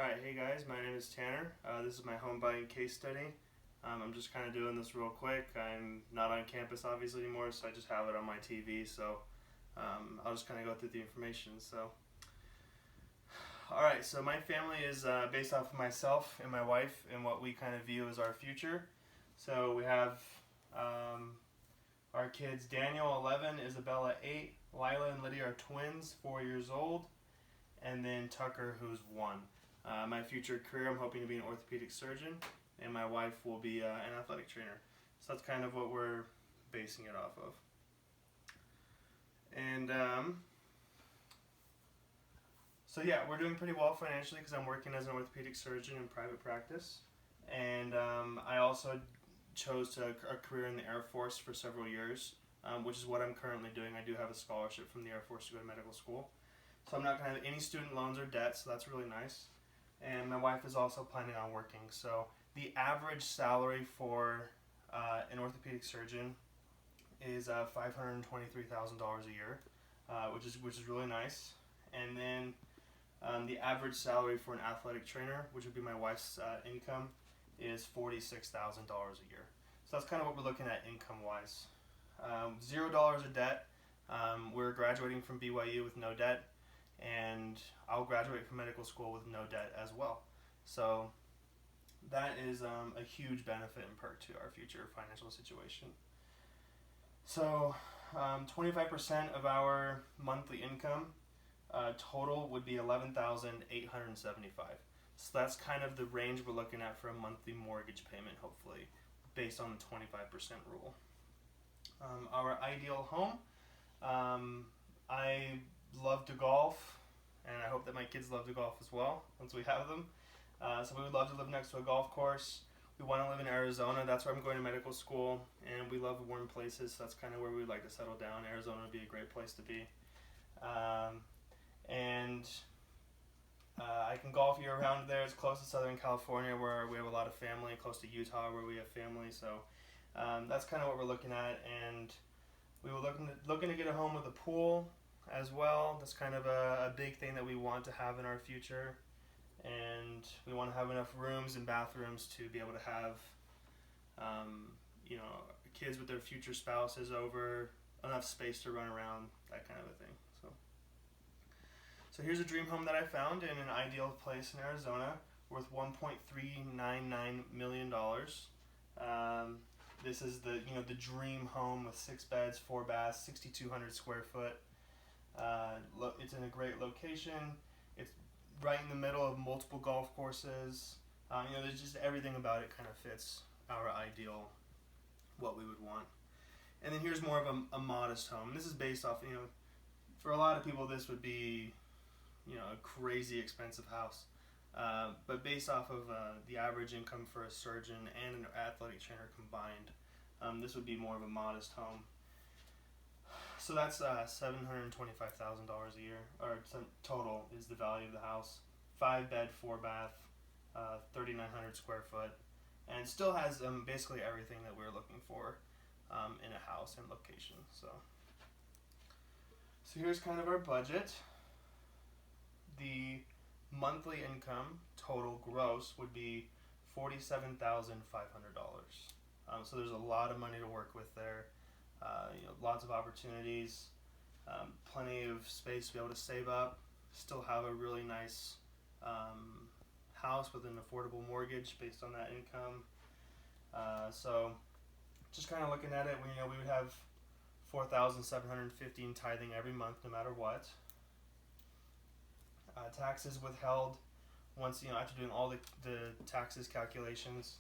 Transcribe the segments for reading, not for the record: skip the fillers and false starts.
Alright, hey guys, my name is Tanner. This is my home buying case study. I'm just kind of doing this real quick. I'm not on campus obviously anymore, so I just have it on my TV. So I'll just kind of go through the information. Alright, so my family is based off of myself and my wife and what we kind of view as our future. So we have our kids Daniel, 11, Isabella, 8, Lila and Lydia are twins, 4 years old, and then Tucker, who's 1. My future career, I'm hoping to be an orthopedic surgeon, and my wife will be an athletic trainer. So that's kind of what we're basing it off of. And so yeah, we're doing pretty well financially because I'm working as an orthopedic surgeon in private practice. And I also chose a career in the Air Force for several years, which is what I'm currently doing. I do have a scholarship from the Air Force to go to medical school. So I'm not going to have any student loans or debt, so that's really nice. And my wife is also planning on working. So the average salary for an orthopedic surgeon is $523,000 a year, which is really nice. And then the average salary for an athletic trainer, which would be my wife's income, is $46,000 a year. So that's kind of what we're looking at income-wise. $0 of debt. We're graduating from BYU with no debt, and I'll graduate from medical school with no debt as well. So that is a huge benefit and perk to our future financial situation. So 25% of our monthly income total would be $11,875. So that's kind of the range we're looking at for a monthly mortgage payment, hopefully, based on the 25% rule. Our ideal home, I love to golf, and I hope that my kids love to golf as well once we have them. So we would love to live next to a golf course. We want to live in Arizona. That's where I'm going to medical school, and we love warm places, so that's kind of where we would like to settle down. Arizona would be a great place to be. I can golf year-round there. It's close to Southern California, where we have a lot of family, close to Utah, where we have family. So that's kind of what we're looking at, and we were looking to get a home with a pool as well. That's kind of a big thing that we want to have in our future, and we want to have enough rooms and bathrooms to be able to have kids with their future spouses over, enough space to run around, that kind of a thing. So here's a dream home that I found in an ideal place in Arizona, worth $1.399 million. This is the dream home with 6 beds, 4 baths, 6,200 square foot. It's in a great location. It's right in the middle of multiple golf courses. There's just everything about it kind of fits our ideal, what we would want. And then here's more of a modest home. This is based off, for a lot of people this would be, a crazy expensive house. But based off of the average income for a surgeon and an athletic trainer combined, this would be more of a modest home. So that's $725,000 a year, or total is the value of the house. 5 bed, 4 bath, 3,900 square foot, and still has basically everything that we're looking for in a house and location. So here's kind of our budget. The monthly income total gross would be $47,500. So there's a lot of money to work with there. Lots of opportunities, plenty of space to be able to save up, still have a really nice house with an affordable mortgage based on that income. So just kind of looking at it, we would have $4,750 in tithing every month, no matter what. Taxes withheld, once after doing all the taxes calculations,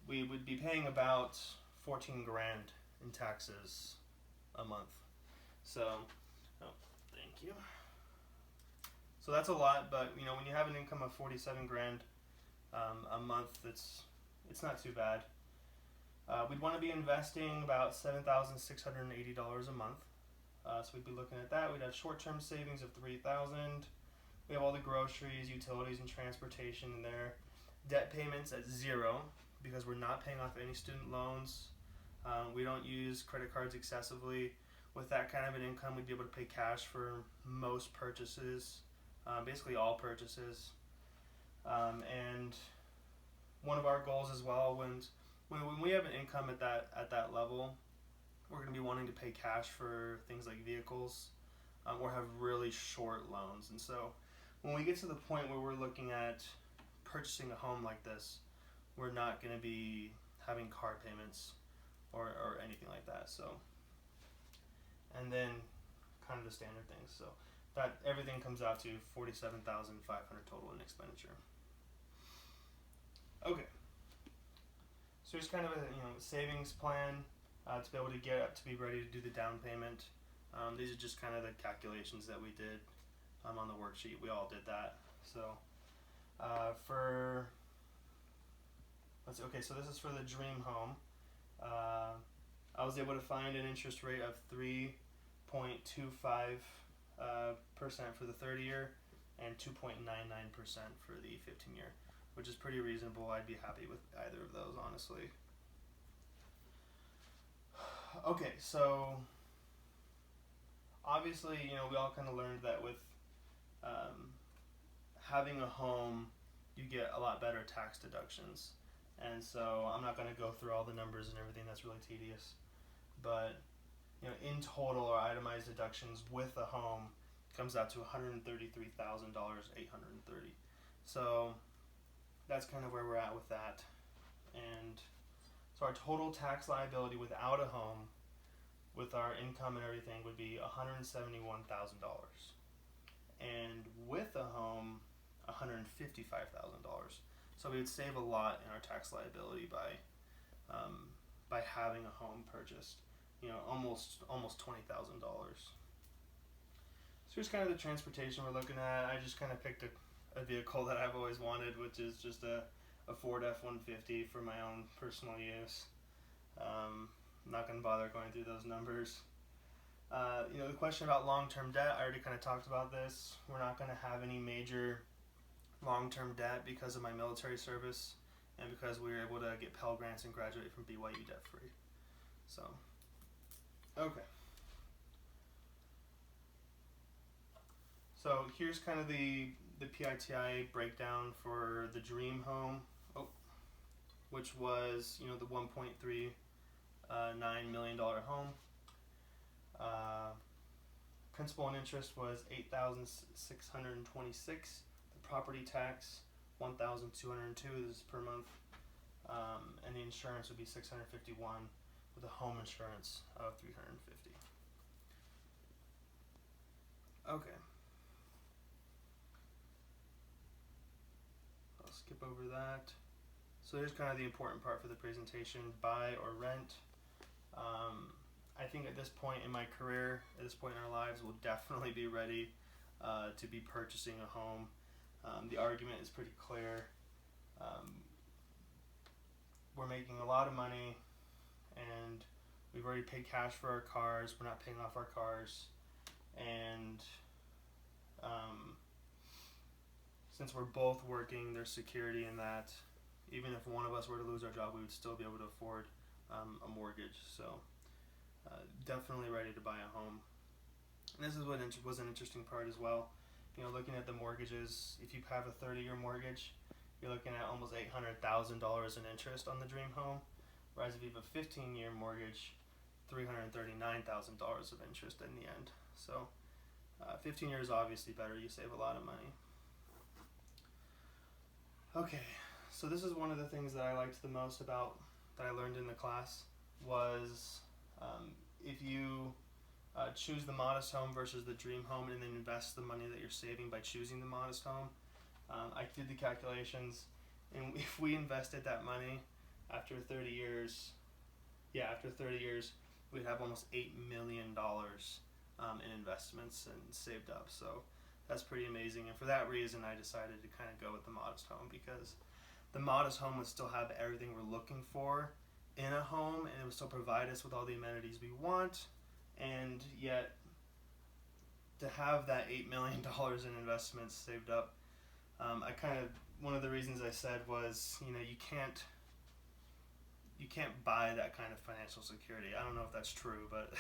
we would be paying about 14 grand in taxes a month. So, thank you. So that's a lot, but when you have an income of 47 grand a month, it's not too bad. We'd want to be investing about $7,680 a month. So we'd be looking at that. We'd have short-term savings of $3,000. We have all the groceries, utilities, and transportation in there. Debt payments at 0 because we're not paying off any student loans. We don't use credit cards excessively. With that kind of an income, we'd be able to pay cash for most purchases, basically all purchases. And one of our goals as well, when we have an income at that level, we're going to be wanting to pay cash for things like vehicles, or have really short loans. And so when we get to the point where we're looking at purchasing a home like this, we're not going to be having car payments or anything like that. So, and then kind of the standard things. So that everything comes out to $47,500 total in expenditure. Okay. So here's kind of a savings plan to be able to get up to be ready to do the down payment. These are just kind of the calculations that we did on the worksheet. We all did that. So so this is for the dream home. I was able to find an interest rate of 3.25% for the 30-year and 2.99% for the 15-year, which is pretty reasonable. I'd be happy with either of those, honestly. Okay, so obviously, we all kind of learned that with having a home, you get a lot better tax deductions. And so I'm not going to go through all the numbers and everything. That's really tedious. But in total, our itemized deductions with a home comes out to $133,830. So that's kind of where we're at with that. And so our total tax liability without a home, with our income and everything, would be $171,000. And with a home, $155,000. So we would save a lot in our tax liability by having a home purchased. Almost $20,000. So here's kind of the transportation we're looking at. I just kind of picked a vehicle that I've always wanted, which is just a Ford F-150 for my own personal use. I'm not going to bother going through those numbers. The question about long-term debt, I already kind of talked about this. We're not going to have any major long-term debt because of my military service and because we were able to get Pell Grants and graduate from BYU debt-free. So, okay. So here's kind of the PITI breakdown for the dream home, which was the $1.39 million home. Principal and interest was $8,626. The property tax $1,202. This is per month, and the insurance would be $651 with a home insurance of $350. Okay. I'll skip over that. So here's kind of the important part for the presentation: buy or rent. I think at this point in my career, at this point in our lives, we'll definitely be ready to be purchasing a home. The argument is pretty clear. We're making a lot of money, and we've already paid cash for our cars. We're not paying off our cars, and since we're both working, there's security in that. Even if one of us were to lose our job, we would still be able to afford a mortgage. So definitely ready to buy a home. And this is what was an interesting part as well. Looking at the mortgages, if you have a 30-year mortgage, you're looking at almost $800,000 in interest on the dream home. Whereas if you have a 15-year mortgage, $339,000 of interest in the end. So 15 years obviously better. You save a lot of money. Okay, so this is one of the things that I liked the most about that I learned in the class was if you choose the modest home versus the dream home and then invest the money that you're saving by choosing the modest home. I did the calculations, and if we invested that money after 30 years, we'd have almost $8 million in investments and saved up. So that's pretty amazing. And for that reason, I decided to kind of go with the modest home, because the modest home would still have everything we're looking for in a home, and it would still provide us with all the amenities we want, and yet to have that $8 million in investments saved up, one of the reasons I said was, you can't buy that kind of financial security. I don't know if that's true, but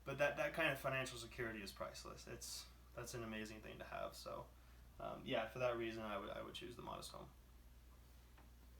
but that kind of financial security is priceless. That's an amazing thing to have. So yeah, for that reason, I would choose the modest home.